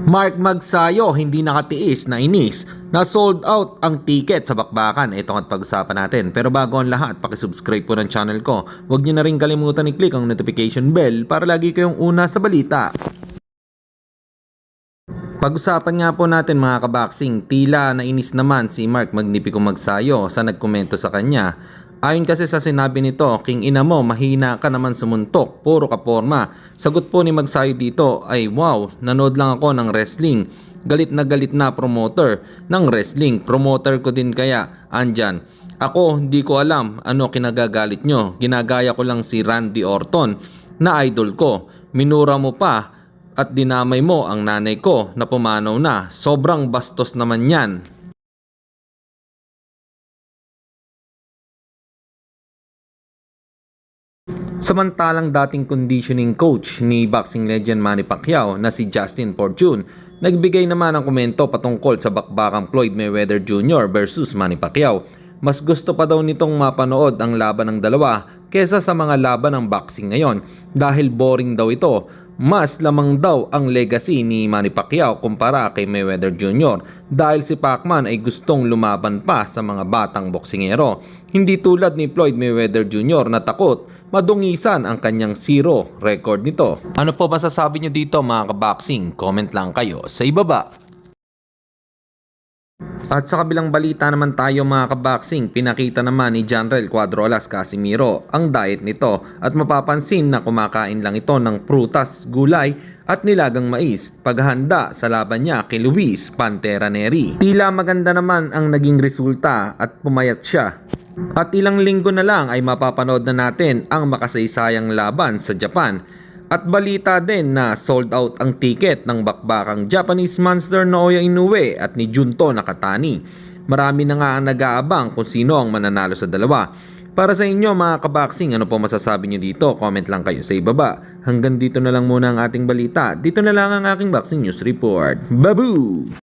Mark Magsayo hindi nakatiis na inis na sold out ang ticket sa bakbakan. Ito ang pag-usapan natin. Pero bago ang lahat, pakisubscribe po ng channel ko. Huwag niyo na rin kalimutan i-click ang notification bell para lagi kayong una sa balita. Pag-usapan nga po natin mga kaboxing, tila nainis naman si Mark Magnifico Magsayo sa nagkomento sa kanya. Ayon kasi sa sinabi nito, king ina mo, mahina ka naman sumuntok, puro ka porma. Sagot po ni Magsayo dito ay, wow, nanood lang ako ng wrestling. Galit na promoter ng wrestling. Promoter ko din kaya, andyan. Ako, hindi ko alam ano kinagagalit nyo. Ginagaya ko lang si Randy Orton na idol ko. Minura mo pa at dinamay mo ang nanay ko na pumanaw na. Sobrang bastos naman yan. Samantalang dating conditioning coach ni boxing legend Manny Pacquiao na si Justin Fortune, nagbigay naman ng komento patungkol sa bakbakang Floyd Mayweather Jr. versus Manny Pacquiao. Mas gusto pa daw nitong mapanood ang laban ng dalawa kesa sa mga laban ng boxing ngayon dahil boring daw ito. Mas lamang daw ang legacy ni Manny Pacquiao kumpara kay Mayweather Jr. dahil si Pacman ay gustong lumaban pa sa mga batang boksingero. Hindi tulad ni Floyd Mayweather Jr. na takot madungisan ang kanyang zero record nito. Ano po masasabi nyo dito mga kaboxing? Comment lang kayo sa ibaba. At sa kabilang balita naman tayo mga kaboxing, pinakita naman ni Janrel Cuadrolas Casimiro ang diet nito at mapapansin na kumakain lang ito ng prutas, gulay at nilagang mais paghahanda sa laban niya kay Luis Pantera Neri. Tila maganda naman ang naging resulta at pumayat siya. At ilang linggo na lang ay mapapanood na natin ang makasaysayang laban sa Japan. At balita din na sold out ang ticket ng bakbakang Japanese Monster Naoya Inoue at ni Junto Nakatani. Marami na nga ang nag-aabang kung sino ang mananalo sa dalawa. Para sa inyo mga kaboxing, ano po masasabi nyo dito? Comment lang kayo sa ibaba. Hanggang dito na lang muna ang ating balita. Dito na lang ang aking boxing news report. Babu!